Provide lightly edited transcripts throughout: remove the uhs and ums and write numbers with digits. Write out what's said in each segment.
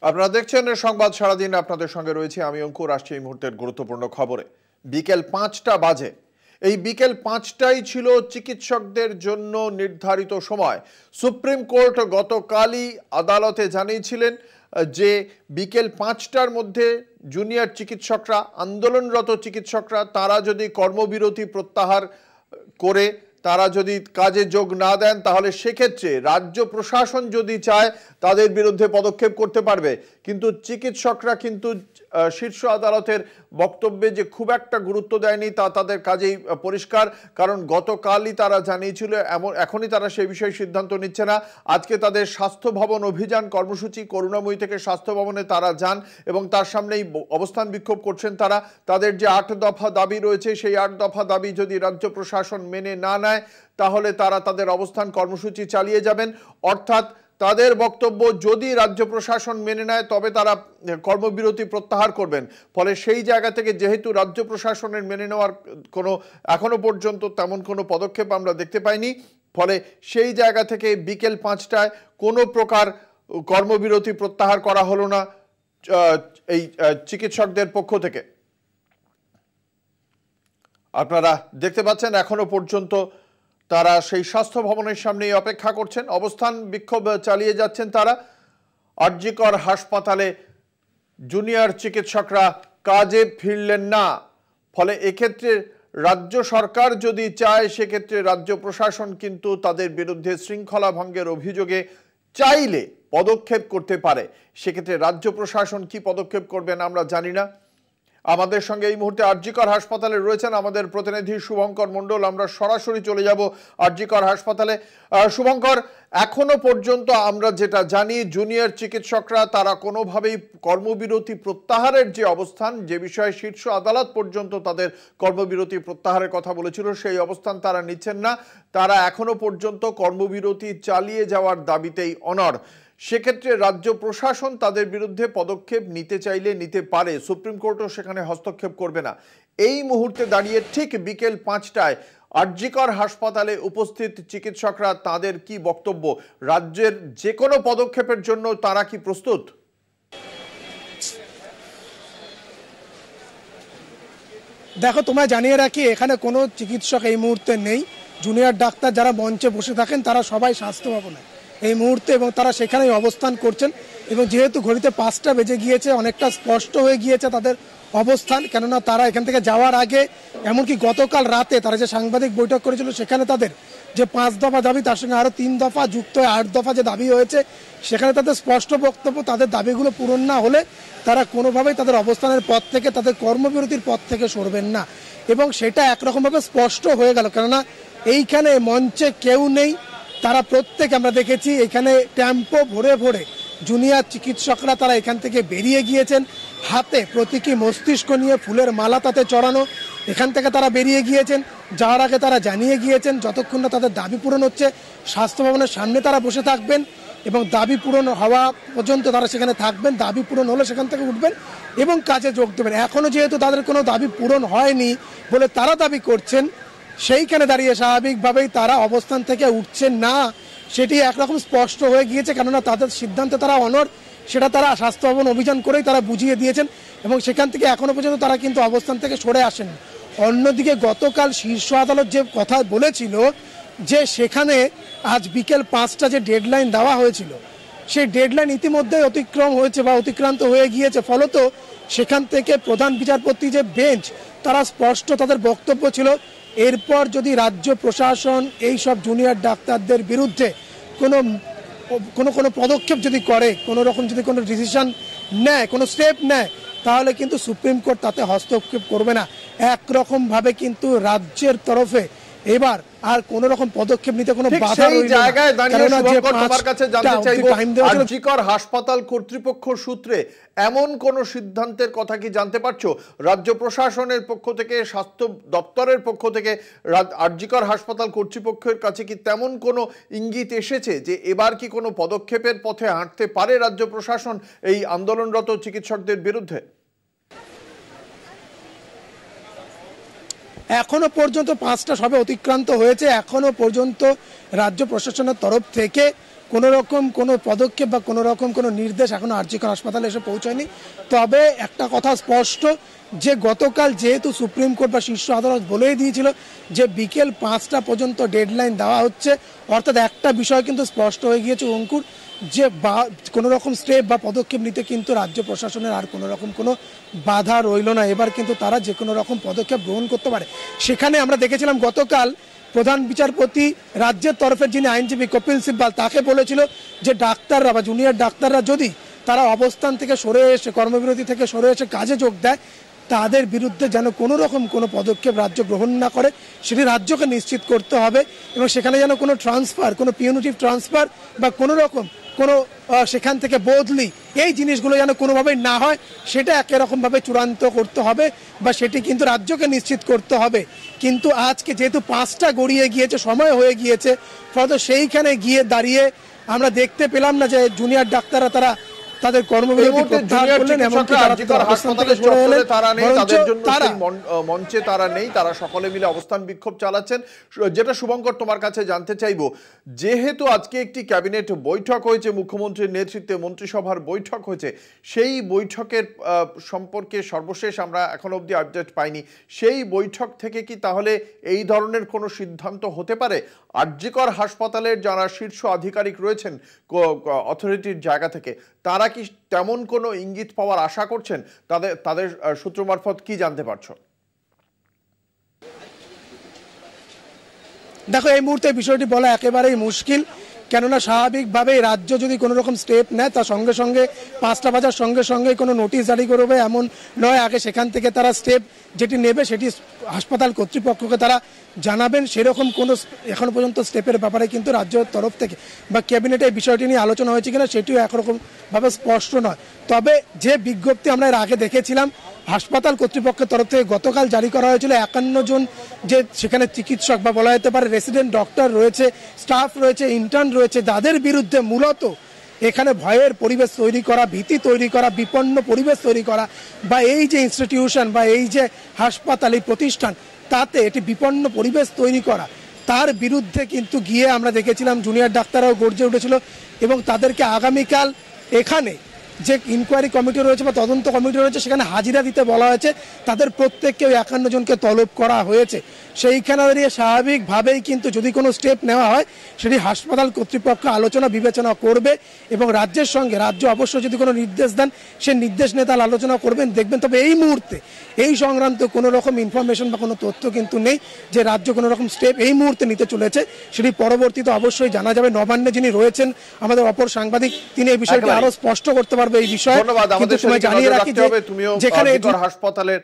আপনারা দেখছেন সংবাদ সারাদিন, আপনাদের সঙ্গে রয়েছে আমি অঙ্কুর। আসছি এই মুহূর্তের গুরুত্বপূর্ণ খবরে। বিকেল ৫টা বাজে। এই বিকেল ৫টাই ছিল চিকিৎসকদের জন্য নির্ধারিত সময়। সুপ্রিম কোর্ট গতকালই আদালতে জানিয়েছিলেন যে বিকেল ৫টার মধ্যে জুনিয়র চিকিৎসকরা, আন্দোলনরত চিকিৎসকরা, তারা যদি কর্মবিরতি প্রত্যাহার করে তারা যদি কাজে যোগ না দেন, তাহলে সেক্ষেত্রে রাজ্য প্রশাসন যদি চায় তাদের বিরুদ্ধে পদক্ষেপ করতে পারবে। কিন্তু চিকিৎসকরা কিন্তু শীর্ষ আদালতের বক্তব্যে যে খুব একটা গুরুত্ব দেয়নি তা তাদের কাজেই পরিষ্কার। কারণ গতকালই তারা জানিয়েছিল, এখনই তারা সেই বিষয়ে সিদ্ধান্ত নিচ্ছে না। আজকে তাদের স্বাস্থ্য ভবন অভিযান কর্মসূচি, করুণাময়ী থেকে স্বাস্থ্য ভবনে তারা যান এবং তার সামনেই অবস্থান বিক্ষোভ করছেন তারা। তাদের যে ৮ দফা দাবি রয়েছে, সেই ৮ দফা দাবি যদি রাজ্য প্রশাসন মেনে না নেয়, তাহলে তারা তাদের অবস্থান কর্মসূচি চালিয়ে যাবেন। অর্থাৎ তাদের বক্তব্য, যদি রাজ্য প্রশাসন মেনে নেয় তবে তারা কর্মবিরতি প্রত্যাহার করবেন। ফলে সেই জায়গা থেকে, যেহেতু রাজ্য প্রশাসনের মেনে নেওয়ার কোনো এখনো পর্যন্ত তেমন কোনো পদক্ষেপ আমরা দেখতে পাইনি, ফলে সেই জায়গা থেকে বিকেল ৫টায় কোনো প্রকার কর্মবিরতি প্রত্যাহার করা হলো না এই চিকিৎসকদের পক্ষ থেকে। আপনারা দেখতে পাচ্ছেন এখনো পর্যন্ত তারা সেই স্বাস্থ্য ভবনের সামনেই অপেক্ষা করছেন, অবস্থান বিক্ষোভ চালিয়ে যাচ্ছেন তারা। আরজিকর হাসপাতালে জুনিয়র চিকিৎসকরা কাজে ফিরলেন না। ফলে এক্ষেত্রে রাজ্য সরকার যদি চায়, সেক্ষেত্রে রাজ্য প্রশাসন কিন্তু তাদের বিরুদ্ধে শৃঙ্খলা ভঙ্গের অভিযোগে চাইলে পদক্ষেপ করতে পারে। সেক্ষেত্রে রাজ্য প্রশাসন কি পদক্ষেপ করবেন আমরা জানি না। আমাদের সঙ্গে এই মুহূর্তে আরজিকর হাসপাতালে রয়েছেন আমাদের প্রতিনিধি শুভঙ্কর মণ্ডল। আমরা সরাসরি চলে যাব আরজিকর হাসপাতালে। শুভঙ্কর, এখনো পর্যন্ত আমরা যেটা জানি, জুনিয়র চিকিৎসকরা তারা কোনোভাবেই কর্মবিরতি প্রত্যাহারের যে অবস্থান, যে বিষয়ে শীর্ষ আদালত পর্যন্ত তাদের কর্মবিরতি প্রত্যাহারের কথা বলেছিল, সেই অবস্থান তারা নিচ্ছেন না। তারা এখনো পর্যন্ত কর্মবিরতি চালিয়ে যাওয়ার দাবিতেই অনড়। সেক্ষেত্রে রাজ্য প্রশাসন তাদের বিরুদ্ধে পদক্ষেপ নিতে চাইলে নিতে পারে, সুপ্রিম কোর্টও সেখানে হস্তক্ষেপ করবে না। এই মুহূর্তে দাঁড়িয়ে ঠিক বিকেল ৫টায় আরজিকর হাসপাতালে উপস্থিত চিকিৎসকরা, তাদের কি বক্তব্য? রাজ্যের যে কোনো পদক্ষেপের জন্য তারা কি প্রস্তুত? দেখো, তোমায় জানিয়ে রাখি, এখানে কোনো চিকিৎসক এই মুহূর্তে নেই। জুনিয়র ডাক্তার যারা মঞ্চে বসে থাকেন তারা সবাই স্বাস্থ্য ভবনে এই মুহূর্তে, এবং তারা সেখানেই অবস্থান করছেন। এবং যেহেতু ঘড়িতে ৫টা বেজে গিয়েছে, অনেকটা স্পষ্ট হয়ে গিয়েছে তাদের অবস্থান। কেননা তারা এখান থেকে যাওয়ার আগে, এমনকি গতকাল রাতে তারা যে সাংবাদিক বৈঠক করেছিল, সেখানে তাদের যে ৫ দফা দাবি, তার সঙ্গে আরও ৩ দফা যুক্ত হয়ে ৮ দফা যে দাবি হয়েছে, সেখানে তাদের স্পষ্ট বক্তব্য, তাদের দাবিগুলো পূরণ না হলে তারা কোনোভাবেই তাদের অবস্থানের পথ থেকে, তাদের কর্মবিরতির পথ থেকে সরবেন না। এবং সেটা একরকমভাবে স্পষ্ট হয়ে গেল, কেননা এইখানে মঞ্চে কেউ নেই। তারা প্রত্যেকে, আমরা দেখেছি এখানে টেম্পো ভরে ভরে জুনিয়র চিকিৎসকরা তারা এখান থেকে বেরিয়ে গিয়েছেন, হাতে প্রতীকী মস্তিষ্ক নিয়ে ফুলের মালা তাতে চড়ানো। এখান থেকে তারা বেরিয়ে গিয়েছেন। যাওয়ার আগে তারা জানিয়ে গিয়েছেন, যতক্ষণ না তাদের দাবি পূরণ হচ্ছে স্বাস্থ্য ভবনের সামনে তারা বসে থাকবেন এবং দাবি পূরণ হওয়া পর্যন্ত তারা সেখানে থাকবেন। দাবি পূরণ হলে সেখান থেকে উঠবেন এবং কাজে যোগ দেবেন। এখনও যেহেতু তাদের কোনো দাবি পূরণ হয়নি বলে তারা দাবি করছেন, সেইখানে দাঁড়িয়ে স্বাভাবিকভাবেই তারা অবস্থান থেকে উঠছেন না, সেটি একরকম স্পষ্ট হয়ে গিয়েছে। কেননা তাদের সিদ্ধান্তে তারা অনড়, সেটা তারা স্বাস্থ্য ভবন অভিযান করেই তারা বুঝিয়ে দিয়েছেন এবং সেখান থেকে এখনো পর্যন্ত তারা কিন্তু অবস্থান থেকে সরে আসেন। অন্যদিকে গতকাল শীর্ষ আদালত যে কথা বলেছিল যে সেখানে আজ বিকেল ৫টা যে ডেডলাইন দেওয়া হয়েছিল, সেই ডেডলাইন ইতিমধ্যেই অতিক্রম হয়েছে বা অতিক্রান্ত হয়ে গিয়েছে। ফলত সেখান থেকে প্রধান বিচারপতি যে বেঞ্চ, তারা স্পষ্ট তাদের বক্তব্য ছিল, এরপর যদি রাজ্য প্রশাসন এই সব জুনিয়র ডাক্তারদের বিরুদ্ধে কোনো পদক্ষেপ যদি করে, কোনো রকম যদি কোনো ডিসিশন নেয়, কোনো স্টেপ নেয়, তাহলে কিন্তু সুপ্রিম কোর্ট তাতে হস্তক্ষেপ করবে না। একরকমভাবে কিন্তু রাজ্যের তরফে এবার আর কোন রকম পদক্ষেপ নিতে কোনো বাধা রইল না। জায়গায় দাঁড়িয়ে শুভঙ্কর, তোমার কাছে জানতে চাইবো, আরজিকর হাসপাতাল কর্তৃপক্ষ সূত্রে এমন কোন সিদ্ধান্তের কথা কি জানতে পারছো? রাজ্য প্রশাসনের পক্ষ থেকে, স্বাস্থ্য দপ্তরের পক্ষ থেকে আরজিকর হাসপাতাল কর্তৃপক্ষের কাছে কি তেমন কোনো ইঙ্গিত এসেছে যে এবার কি কোনো পদক্ষেপের পথে হাঁটতে পারে রাজ্য প্রশাসন এই আন্দোলনরত চিকিৎসকদের বিরুদ্ধে? এখনো পর্যন্ত ৫টা সবে অতিক্রান্ত হয়েছে। এখনো পর্যন্ত রাজ্য প্রশাসনের তরফ থেকে কোনো রকম কোনো পদক্ষেপ বা কোনো রকম কোনো নির্দেশ এখনো আর জি কর হাসপাতালে এসে পৌঁছায়নি। তবে একটা কথা স্পষ্ট যে গতকাল যেহেতু সুপ্রিম কোর্ট বা শীর্ষ আদালত বলেই দিয়েছিল যে বিকেল 5টা পর্যন্ত ডেডলাইন দেওয়া হচ্ছে, অর্থাৎ একটা বিষয় কিন্তু স্পষ্ট হয়ে গিয়েছে অঙ্কুর, যে কোনো রকম স্টেপ বা পদক্ষেপ নিতে কিন্তু রাজ্য প্রশাসনের আর কোনো রকম কোনো বাধা রইল না। এবার কিন্তু তারা যে কোনো রকম পদক্ষেপ গ্রহণ করতে পারে। সেখানে আমরা দেখেছিলাম গতকাল প্রধান বিচারপতি রাজ্যের তরফের যিনি আইনজীবী কপিল সিব্বাল তাকে বলেছিল যে ডাক্তাররা বা জুনিয়র ডাক্তাররা যদি তারা অবস্থান থেকে সরে এসে কর্মবিরতি থেকে সরে এসে কাজে যোগ দেয় তাদের বিরুদ্ধে যেন কোনো রকম কোনো পদক্ষেপ রাজ্য গ্রহণ না করে, সেটি রাজ্যকে নিশ্চিত করতে হবে এবং সেখানে যেন কোনো ট্রান্সফার, কোনো পিউনিটিভ ট্রান্সফার বা কোনো রকম কোনো সেখান থেকে বদলি এই জিনিসগুলো যেন কোনোভাবেই না হয় সেটা একরকমভাবে চূড়ান্ত করতে হবে বা সেটি কিন্তু রাজ্যকে নিশ্চিত করতে হবে। কিন্তু আজকে যেহেতু 5টা গড়িয়ে গিয়েছে, সময় হয়ে গিয়েছে, ফলে সেইখানে গিয়ে দাঁড়িয়ে আমরা দেখতে পেলাম না যে জুনিয়র ডাক্তাররা তারা তাদের কর্মবিরতি প্রত্যাহার করলেন, এমনকি মঞ্চে তারা নেই, তারা সকলে মিলে অবস্থান বিক্ষোভ চালাচ্ছেন। যেটা শুভঙ্কর তোমার কাছে জানতে চাইবো, যেহেতু আজকে একটি ক্যাবিনেট বৈঠক হয়েছে, মুখ্যমন্ত্রীর নেতৃত্বে মন্ত্রিসভার বৈঠক হয়েছে, সেই বৈঠকের সম্পর্কে সর্বশেষ আমরা এখন অবধি আপডেট পাইনি। সেই বৈঠক থেকে কি তাহলে এই ধরনের কোনো সিদ্ধান্ত হতে পারে? আর জি কর হাসপাতালের যারা শীর্ষ আধিকারিক রয়েছেন অথরিটির জায়গা থেকে, তারা কি তেমন কোনো ইঙ্গিত পাওয়ার আশা করছেন? তাদের সূত্র মারফত কি জানতে পারছো? দেখো, এই মুহূর্তে বিষয়টি বলা একেবারেই মুশকিল, কেননা স্বাভাবিকভাবেই রাজ্য যদি কোনো রকম স্টেপ নেয় তার সঙ্গে সঙ্গে 5টা বাজার সঙ্গে সঙ্গে কোনো নোটিশ জারি করবে এমন নয়। আগে সেখান থেকে তারা স্টেপ যেটি নেবে সেটি হাসপাতাল কর্তৃপক্ষকে তারা জানাবেন। সেরকম কোনো এখনো পর্যন্ত স্টেপের ব্যাপারে কিন্তু রাজ্যের তরফ থেকে বা ক্যাবিনেটে এই বিষয়টি নিয়ে আলোচনা হয়েছে কিনা সেটিও একরকমভাবে স্পষ্ট নয়। তবে যে বিজ্ঞপ্তি আমরা এর আগে দেখেছিলাম হাসপাতাল কর্তৃপক্ষের তরফ থেকে গতকাল জারি করা হয়েছিল, 51 জন যে সেখানে চিকিৎসক বা বলা যেতে পারে রেসিডেন্ট ডক্টর রয়েছে, স্টাফ রয়েছে, ইন্টার্ন রয়েছে, তাদের বিরুদ্ধে মূলত এখানে ভয়ের পরিবেশ তৈরি করা, ভীতি তৈরি করা, বিপন্ন পরিবেশ তৈরি করা বা এই যে ইনস্টিটিউশন বা এই যে হাসপাতাল এই প্রতিষ্ঠান তাতে এটি বিপন্ন পরিবেশ তৈরি করা, তার বিরুদ্ধে কিন্তু গিয়ে আমরা দেখেছিলাম জুনিয়র ডাক্তাররাও গর্জে উঠেছিল এবং তাদেরকে আগামীকাল এখানে যে ইনকোয়ারি কমিটি রয়েছে বা তদন্ত কমিটি রয়েছে সেখানে হাজিরা দিতে বলা হয়েছে। তাদের প্রত্যেককে 51 জনকে তলব করা হয়েছে। সেইখানে দাঁড়িয়ে স্বাভাবিকভাবেই কিন্তু যদি কোনো স্টেপ নেওয়া হয় সেটি হাসপাতাল কর্তৃপক্ষ আলোচনা বিবেচনা করবে এবং রাজ্যের সঙ্গে রাজ্য অবশ্যই যদি কোনো নির্দেশ দেন সে নির্দেশ নিয়ে তারা আলোচনা করবেন, দেখবেন। তবে এই মুহূর্তে এই সংক্রান্ত কোনো রকম ইনফরমেশন বা কোনো তথ্য কিন্তু নেই যে রাজ্য কোনো রকম স্টেপ এই মুহূর্তে নিতে চলেছে, সেটি পরবর্তীতে অবশ্যই জানা যাবে। নবান্নে যিনি রয়েছেন আমাদের অপর সাংবাদিক, তিনি এই বিষয়টি আরো স্পষ্ট করতে পারবেন এই বিষয়ে। ধন্যবাদ। আমাদের জানিয়ে রাখি যে যেখানে হাসপাতালের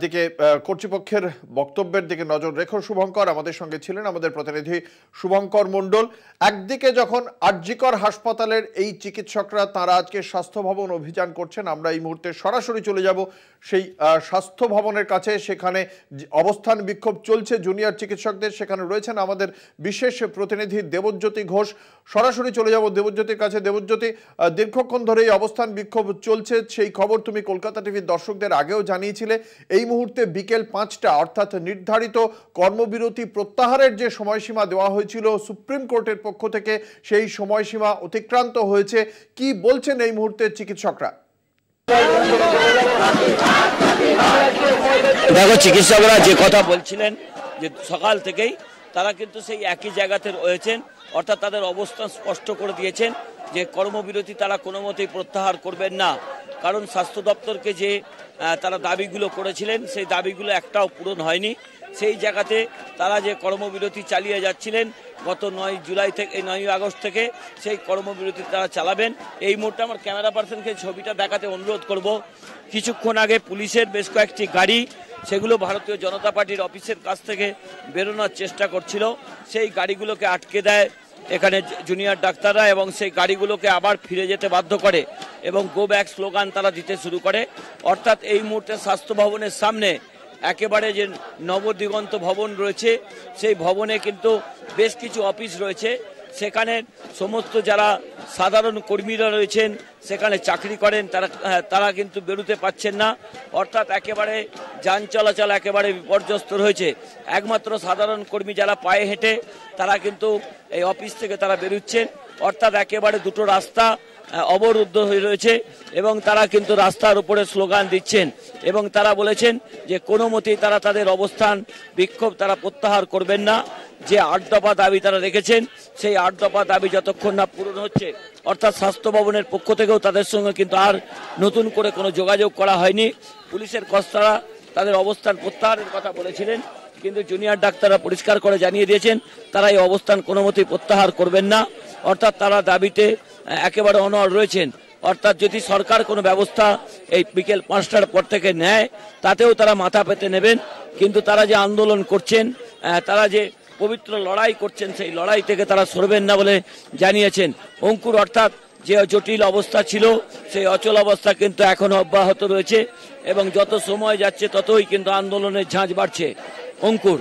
দিকে কর্তৃপক্ষের বক্তব্যের দিকে নজর রেখো শুভঙ্কর আমাদের সঙ্গে ছিলেন আমাদের প্রতিনিধি শুভঙ্কর মণ্ডল। একদিকে যখন আর জি কর হাসপাতালের এই চিকিৎসকরা তারা আজকে স্বাস্থ্য ভবন অভিযান করছেন, আমরা এই মুহূর্তে সরাসরি চলে যাব সেই স্বাস্থ্য ভবনের কাছে। সেখানে অবস্থান বিক্ষোভ চলছে জুনিয়র চিকিৎসকদের, সেখানে রয়েছেন আমাদের বিশেষ প্রতিনিধি দেবজ্যোতি ঘোষ। সরাসরি চলে যাব দেবজ্যোতির কাছে। দেবজ্যোতি, দীর্ঘক্ষণ ধরে এই অবস্থান বিক্ষোভ চলছে, সেই খবর তুমি কলকাতা টিভির দর্শকদের আগেও জানিয়েছিলে। এই মুহূর্তে বিকেল 5টা অর্থাৎ নির্ধারিত কর্মবিরতি প্রত্যাহারের যে সময়সীমা দেওয়া হয়েছিল সুপ্রিম কোর্টের পক্ষ থেকে, সেই সময়সীমা অতিক্রান্ত হয়েছে। কি বলছেন এই মুহূর্তে চিকিৎসকরা? দেখো, চিকিৎসকরা যে কথা বলছিলেন যে সকাল থেকেই তারা কিন্তু সেই একই জায়গাতে রয়েছেন, অর্থাৎ তাদের অবস্থান স্পষ্ট করে দিয়েছেন যে কর্মবিরতি তারা কোনো মতেই প্রত্যাহার করবেন না। কারণ স্বাস্থ্য দপ্তরকে যে তারা দাবিগুলো করেছিলেন সেই দাবিগুলো একটাও পূরণ হয়নি। সেই জায়গাতে তারা যে কর্মবিরতি চালিয়ে যাচ্ছিলেন গত 9 আগস্ট থেকে সেই কর্মবিরতি তারা চালাবেন। এই মুহূর্তে আমার ক্যামেরা পার্সনকে ছবিটা দেখাতে অনুরোধ করব। কিছুক্ষণ আগে পুলিশের বেশ কয়েকটি গাড়ি সেগুলো ভারতীয় জনতা পার্টির অফিসের কাছ থেকে বেরোনোর চেষ্টা করছিল, সেই গাড়িগুলোকে আটকে দেয় এখানে জুনিয়র ডাক্তাররা এবং সেই গাড়িগুলোকে আবার ফিরে যেতে বাধ্য করে এবং গো ব্যাক স্লোগান তারা দিতে শুরু করে। অর্থাৎ এই মুহূর্তে স্বাস্থ্য ভবনের সামনে একেবারে যে নবদিগন্ত ভবন রয়েছে সেই ভবনে কিন্তু বেশ কিছু অফিস রয়েছে, সেখানে সমস্ত যারা সাধারণ কর্মীরা রয়েছেন, সেখানে চাকরি করেন, তারা কিন্তু বেরোতে পারছেন না। অর্থাৎ একেবারে যান চলাচল একেবারে বিপর্যস্ত রয়েছে। একমাত্র সাধারণ কর্মী যারা পায়ে হেঁটে তারা কিন্তু এই অফিস থেকে তারা বেরোচ্ছেন। অর্থাৎ একেবারে দুটো রাস্তা অবরুদ্ধ হয়ে রয়েছে এবং তারা কিন্তু রাস্তার উপরে স্লোগান দিচ্ছেন এবং তারা বলেছেন যে কোনো মতেই তারা তাদের অবস্থান বিক্ষোভ তারা প্রত্যাহার করবেন না। যে 8 দফা দাবি তারা রেখেছেন, সেই 8 দফা দাবি যতক্ষণ না পূরণ হচ্ছে, অর্থাৎ স্বাস্থ্য ভবনের পক্ষ থেকেও তাদের সঙ্গে কিন্তু আর নতুন করে কোনো যোগাযোগ করা হয়নি। পুলিশের কর্তারা তাদের অবস্থান প্রত্যাহারের কথা বলেছিলেন, কিন্তু জুনিয়র ডাক্তাররা পরিষ্কার করে জানিয়ে দিয়েছেন তারা এই অবস্থান কোনো মতেই প্রত্যাহার করবেন না। অর্থাৎ তারা দাবিতে একেবারে অনড় রয়েছেন। অর্থাৎ যদি সরকার কোনো ব্যবস্থা এই বিকেল 5টার পর থেকে নেয়, তাতেও তারা মাথা পেতে নেবেন। কিন্তু তারা যে আন্দোলন করছেন, তারা যে পবিত্র লড়াই করছেন, সেই লড়াই থেকে তারা সরবেন না বলে জানিয়েছেন। অঙ্কুর, অর্থাৎ যে জটিল অবস্থা ছিল সেই অচল অবস্থা কিন্তু এখনো অব্যাহত রয়েছে এবং যত সময় যাচ্ছে ততই কিন্তু আন্দোলনের ঝাঁজ বাড়ছে। অঙ্কুর,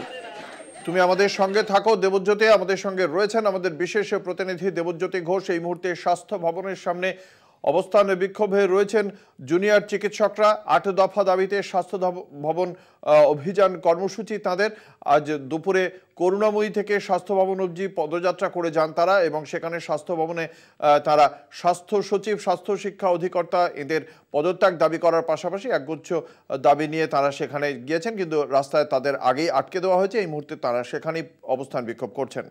তুমি আমাদের সঙ্গে থাকো। দেবজ্যোতি আমাদের সঙ্গে রয়েছেন, আমাদের বিশেষ প্রতিনিধি দেবজ্যোতি ঘোষ। এই মুহূর্তে স্বাস্থ্য ভবনের সামনে অবস্থান বিক্ষোভে রয়েছেন জুনিয়র চিকিৎসকরা। 8 দফা দাবিতে স্বাস্থ্য ভবন অভিযান কর্মসূচি তাদের। আজ দুপুরে করুণাময়ী থেকে স্বাস্থ্য ভবন অবধি পদযাত্রা করে যান তারা এবং সেখানে স্বাস্থ্য ভবনে তারা স্বাস্থ্য সচিব, স্বাস্থ্য শিক্ষা অধিকর্তা এদের পদত্যাগ দাবি করার পাশাপাশি একগুচ্ছ দাবি নিয়ে তারা সেখানে গিয়েছেন, কিন্তু রাস্তায় তাদের আগেই আটকে দেওয়া হয়েছে। এই মুহূর্তে তারা সেখানেই অবস্থান বিক্ষোভ করছেন।